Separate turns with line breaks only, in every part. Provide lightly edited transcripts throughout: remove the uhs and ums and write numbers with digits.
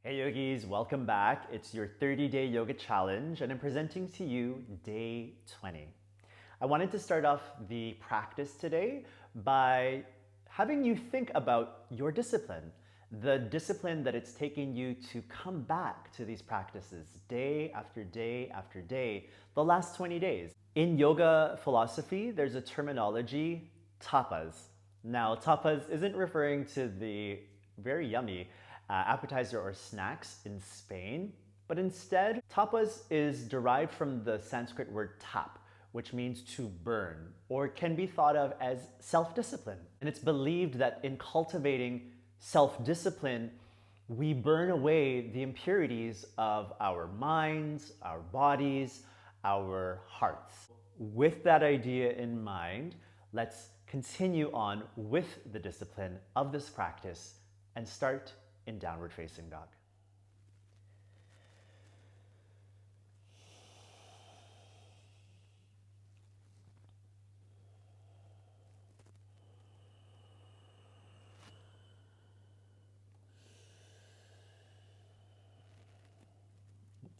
Hey yogis, welcome back. It's your 30-day yoga challenge and I'm presenting to you day 20. I wanted to start off the practice today by having you think about your discipline, the discipline that it's taking you to come back to these practices day after day after day, the last 20 days. In yoga philosophy, there's a terminology, tapas. Now, tapas isn't referring to the very yummy appetizer or snacks in Spain, but instead, tapas is derived from the Sanskrit word tap, which means to burn, or can be thought of as self-discipline. And it's believed that in cultivating self-discipline, we burn away the impurities of our minds, our bodies, our hearts. With that idea in mind, let's continue on with the discipline of this practice and start in downward facing dog.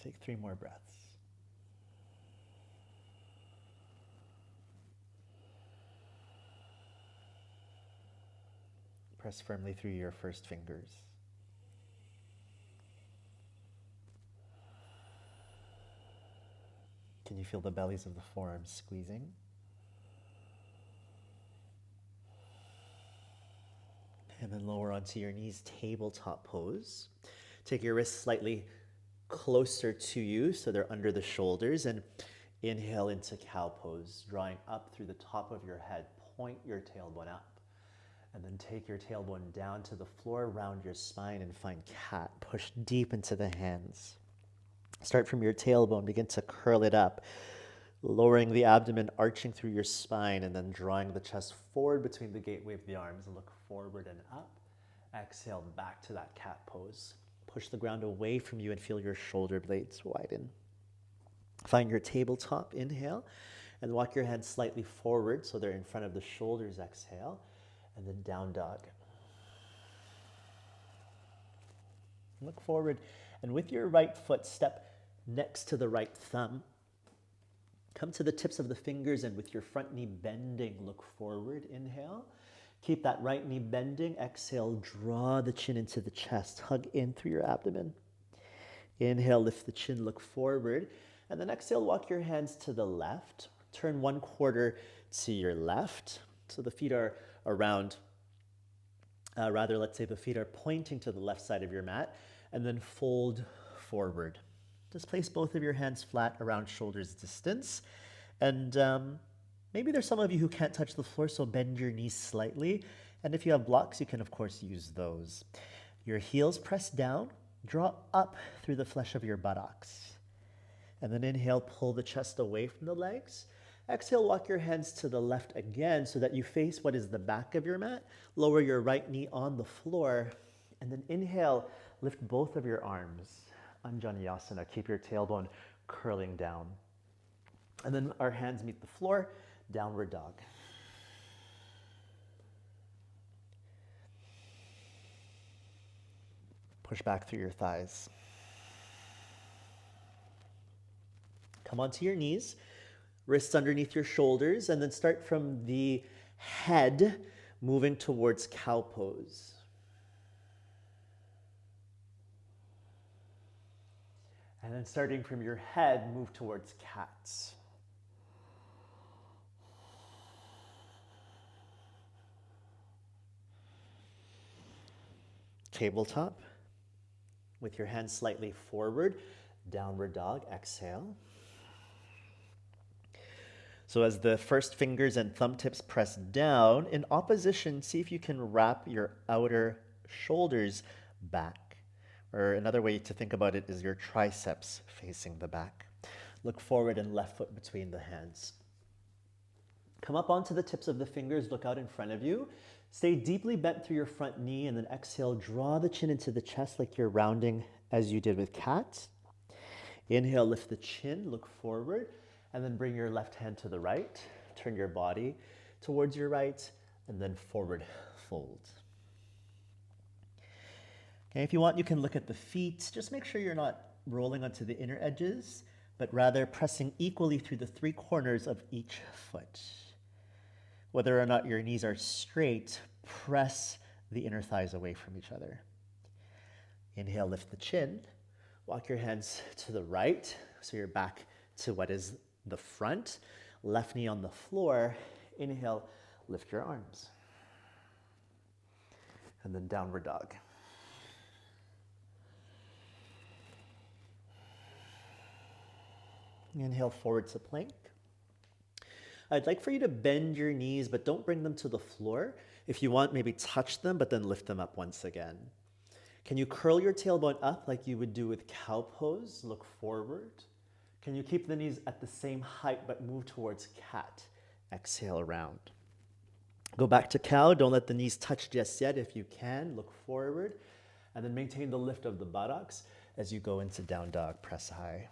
Take 3 more breaths. Press firmly through your first fingers. Can you feel the bellies of the forearms squeezing? And then lower onto your knees, tabletop pose. Take your wrists slightly closer to you so they're under the shoulders, and inhale into cow pose, drawing up through the top of your head. Point your tailbone up. And then take your tailbone down to the floor, round your spine, and find cat. Push deep into the hands. Start from your tailbone, begin to curl it up, lowering the abdomen, arching through your spine, and then drawing the chest forward between the gateway of the arms. Look forward and up. Exhale back to that cat pose. Push the ground away from you and feel your shoulder blades widen. Find your tabletop, inhale, and walk your hands slightly forward so they're in front of the shoulders, exhale, and then down dog. Look forward, and with your right foot, step next to the right thumb. Come to the tips of the fingers, and with your front knee bending, look forward, inhale. Keep that right knee bending, exhale, draw the chin into the chest, hug in through your abdomen. Inhale, lift the chin, look forward, and then exhale, walk your hands to the left. Turn 1/4 to your left, so the feet are around, let's say the feet are pointing to the left side of your mat, and then fold forward. Just place both of your hands flat around shoulders distance. And maybe there's some of you who can't touch the floor, so bend your knees slightly. And if you have blocks, you can of course use those. Your heels press down, draw up through the flesh of your buttocks. And then inhale, pull the chest away from the legs. Exhale, walk your hands to the left again so that you face what is the back of your mat. Lower your right knee on the floor. And then inhale, lift both of your arms. Anjaneyasana, keep your tailbone curling down. And then our hands meet the floor, downward dog. Push back through your thighs. Come onto your knees, wrists underneath your shoulders, and then start from the head, moving towards cow pose. And then starting from your head, move towards cats. Tabletop, with your hands slightly forward, downward dog, exhale. So as the first fingers and thumb tips press down, in opposition, see if you can wrap your outer shoulders back. Or another way to think about it is your triceps facing the back. Look forward and left foot between the hands. Come up onto the tips of the fingers, look out in front of you. Stay deeply bent through your front knee, and then exhale, draw the chin into the chest like you're rounding as you did with cat. Inhale, lift the chin, look forward, and then bring your left hand to the right. Turn your body towards your right, and then forward fold. Okay, if you want, you can look at the feet. Just make sure you're not rolling onto the inner edges, but rather pressing equally through the three corners of each foot. Whether or not your knees are straight, press the inner thighs away from each other. Inhale, lift the chin. Walk your hands to the right, so you're back to what is the front. Left knee on the floor. Inhale, lift your arms. And then downward dog. Inhale, forward to plank. I'd like for you to bend your knees, but don't bring them to the floor. If you want, maybe touch them, but then lift them up once again. Can you curl your tailbone up like you would do with cow pose? Look forward. Can you keep the knees at the same height, but move towards cat? Exhale around. Go back to cow. Don't let the knees touch just yet. If you can, look forward. And then maintain the lift of the buttocks as you go into down dog, press high.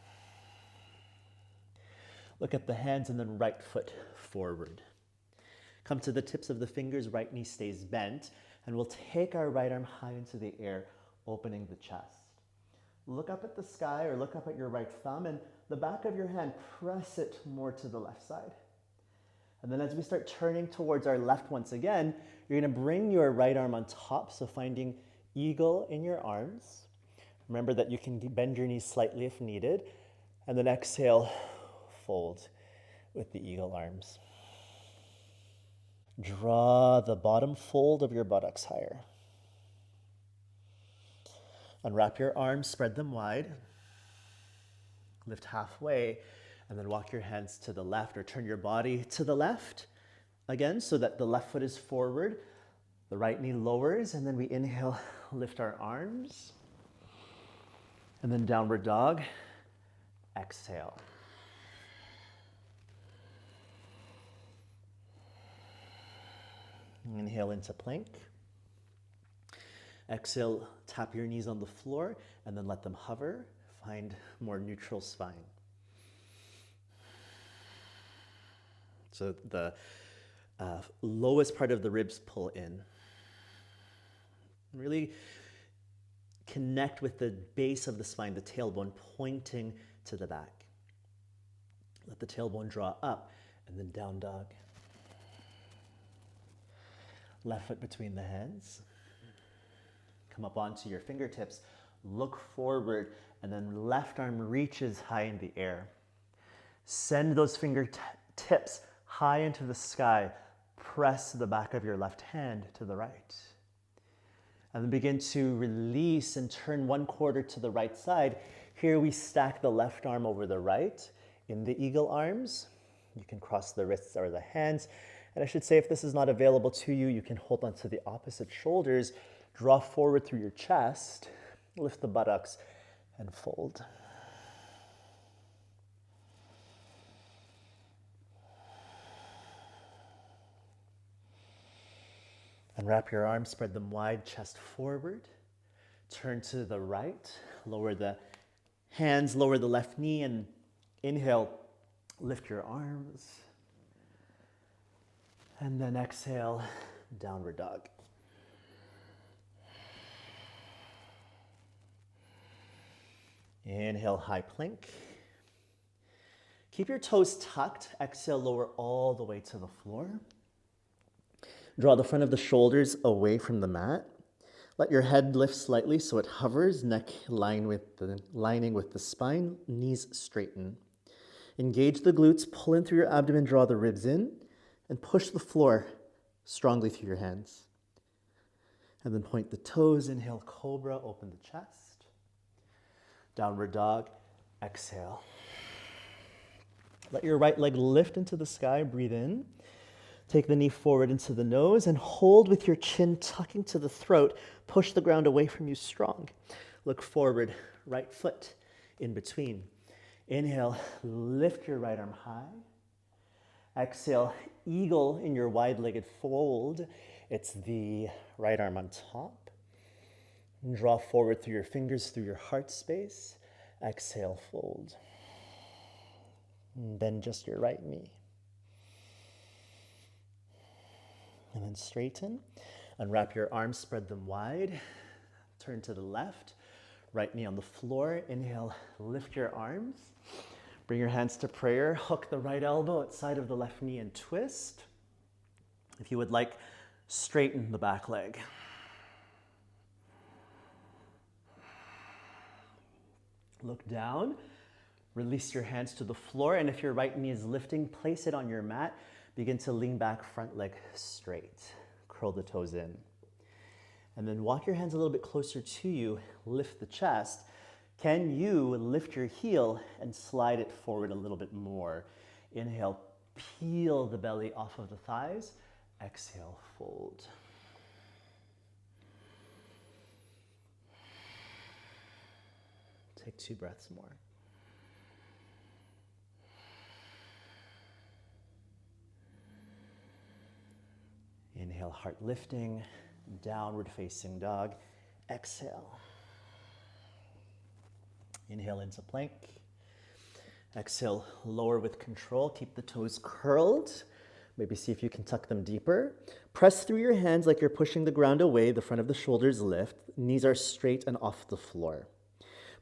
Look at the hands and then right foot forward. Come to the tips of the fingers, right knee stays bent, and we'll take our right arm high into the air, opening the chest. Look up at the sky or look up at your right thumb, and the back of your hand, press it more to the left side. And then as we start turning towards our left once again, you're gonna bring your right arm on top, so finding eagle in your arms. Remember that you can bend your knees slightly if needed, and then exhale, fold with the eagle arms. Draw the bottom fold of your buttocks higher. Unwrap your arms, spread them wide. Lift halfway, and then walk your hands to the left or turn your body to the left again so that the left foot is forward. The right knee lowers, and then we inhale, lift our arms. And then downward dog, exhale. Inhale into plank. Exhale, tap your knees on the floor and then let them hover. Find more neutral spine. So the lowest part of the ribs pull in. Really connect with the base of the spine, the tailbone pointing to the back. Let the tailbone draw up and then down dog. Left foot between the hands. Come up onto your fingertips. Look forward, and then left arm reaches high in the air. Send those fingertips high into the sky. Press the back of your left hand to the right. And then begin to release and turn one quarter to the right side. Here we stack the left arm over the right in the eagle arms. You can cross the wrists or the hands. And I should say, if this is not available to you, you can hold onto the opposite shoulders, draw forward through your chest, lift the buttocks, and fold. Unwrap your arms, spread them wide, chest forward. Turn to the right, lower the hands, lower the left knee, and inhale, lift your arms. And then exhale, downward dog. Inhale, high plank. Keep your toes tucked. Exhale, lower all the way to the floor. Draw the front of the shoulders away from the mat. Let your head lift slightly so it hovers, neck lining with the spine, knees straighten. Engage the glutes, pull in through your abdomen, draw the ribs in, and push the floor strongly through your hands. And then point the toes, inhale, cobra, open the chest. Downward dog, exhale. Let your right leg lift into the sky, breathe in. Take the knee forward into the nose and hold with your chin tucking to the throat. Push the ground away from you strong. Look forward, right foot in between. Inhale, lift your right arm high. Exhale, eagle in your wide-legged fold. It's the right arm on top. Draw forward through your fingers, through your heart space. Exhale, fold. Bend just your right knee. And then straighten. Unwrap your arms, spread them wide. Turn to the left, right knee on the floor. Inhale, lift your arms. Bring your hands to prayer. Hook the right elbow outside of the left knee and twist. If you would like, straighten the back leg. Look down. Release your hands to the floor, and if your right knee is lifting, place it on your mat. Begin to lean back, front leg straight. Curl the toes in. And then walk your hands a little bit closer to you. Lift the chest. Can you lift your heel and slide it forward a little bit more? Inhale, peel the belly off of the thighs. Exhale, fold. Take 2 breaths more. Inhale, heart lifting, downward facing dog. Exhale. Inhale into plank. Exhale, lower with control. Keep the toes curled. Maybe see if you can tuck them deeper. Press through your hands like you're pushing the ground away. The front of the shoulders lift. Knees are straight and off the floor.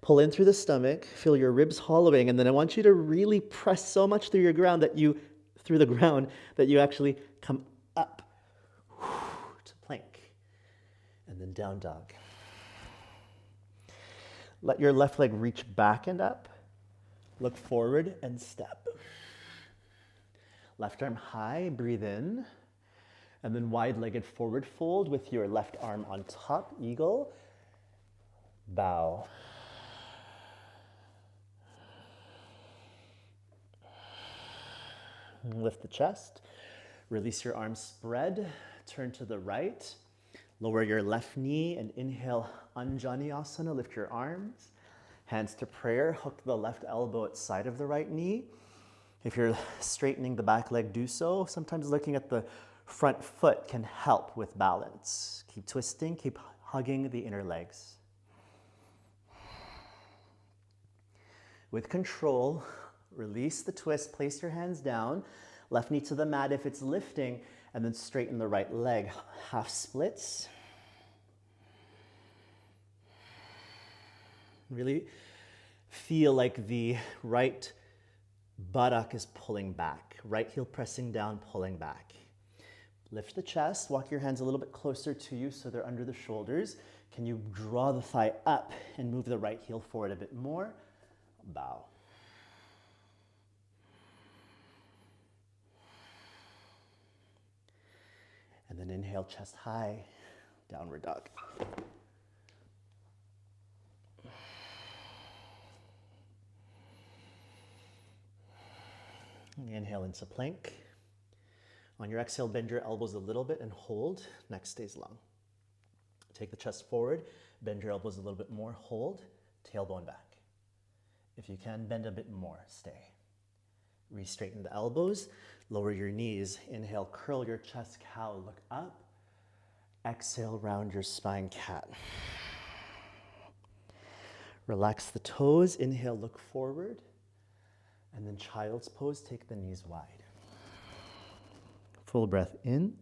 Pull in through the stomach. Feel your ribs hollowing. And then I want you to really press so much through the ground that you actually come up to plank. And then down dog. Let your left leg reach back and up. Look forward and step. Left arm high, breathe in. And then wide-legged forward fold with your left arm on top, eagle. Bow. Lift the chest. Release your arms spread. Turn to the right. Lower your left knee and inhale, Anjaneyasana. Lift your arms. Hands to prayer. Hook the left elbow outside of the right knee. If you're straightening the back leg, do so. Sometimes looking at the front foot can help with balance. Keep twisting, keep hugging the inner legs. With control, release the twist, place your hands down, left knee to the mat if it's lifting, and then straighten the right leg. Half splits. Really feel like the right buttock is pulling back. Right heel pressing down, pulling back. Lift the chest, walk your hands a little bit closer to you so they're under the shoulders. Can you draw the thigh up and move the right heel forward a bit more? Bow. And then inhale, chest high, downward dog. Inhale into plank. On your exhale, bend your elbows a little bit and hold. Neck stays long. Take the chest forward, bend your elbows a little bit more, hold, tailbone back. If you can, bend a bit more, stay. Re-straighten the elbows, lower your knees. Inhale, curl your chest, cow, look up. Exhale, round your spine, cat. Relax the toes. Inhale, look forward. And then child's pose, take the knees wide. Full breath in.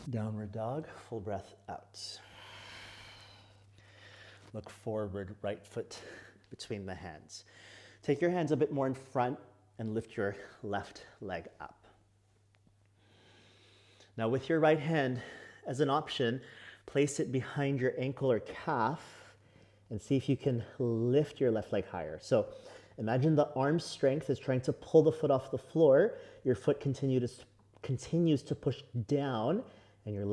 Downward dog, full breath out. Look forward, right foot between the hands. Take your hands a bit more in front and lift your left leg up. Now with your right hand, as an option, place it behind your ankle or calf and see if you can lift your left leg higher. So imagine the arm strength is trying to pull the foot off the floor. Your foot continues to push down, and your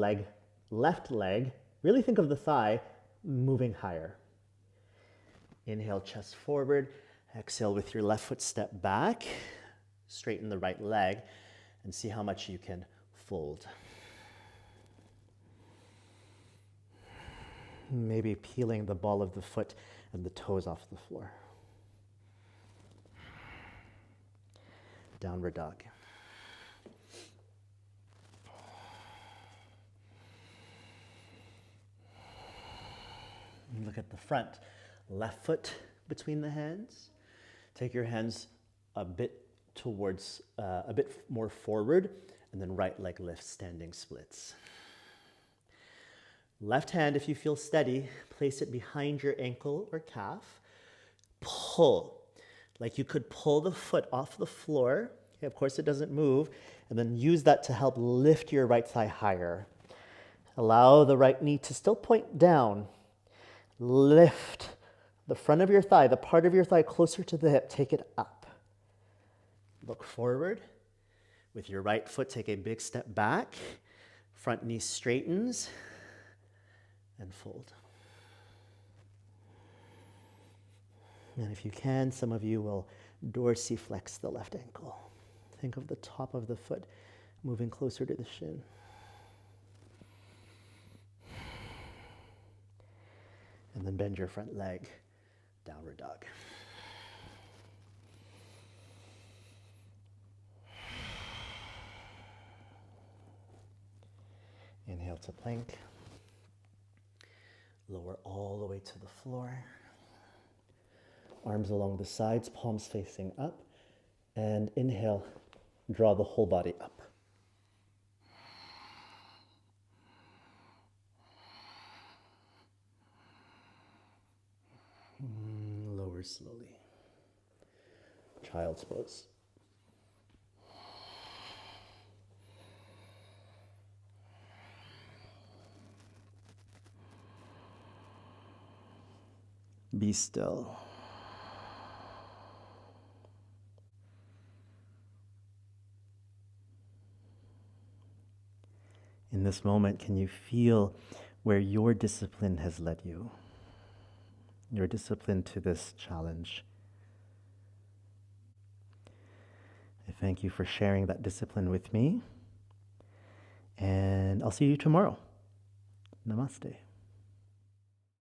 left leg, really think of the thigh, moving higher. Inhale, chest forward. Exhale, with your left foot, step back. Straighten the right leg, and see how much you can fold. Maybe peeling the ball of the foot and the toes off the floor. Downward dog. Look at the front. Left foot between the hands. Take your hands a bit towards, a bit more forward, and then right leg lifts, standing splits. Left hand, if you feel steady, place it behind your ankle or calf. Pull, like you could pull the foot off the floor. Okay, of course, it doesn't move. And then use that to help lift your right thigh higher. Allow the right knee to still point down. Lift the front of your thigh, the part of your thigh closer to the hip. Take it up. Look forward. With your right foot, take a big step back. Front knee straightens and fold. And if you can, some of you will dorsiflex the left ankle. Think of the top of the foot moving closer to the shin. And then bend your front leg, downward dog. Inhale to plank. Lower all the way to the floor. Arms along the sides, palms facing up. And inhale, draw the whole body up. Lower slowly. Child's pose. Be still. In this moment, can you feel where your discipline has led you? Your discipline to this challenge. I thank you for sharing that discipline with me. And I'll see you tomorrow. Namaste.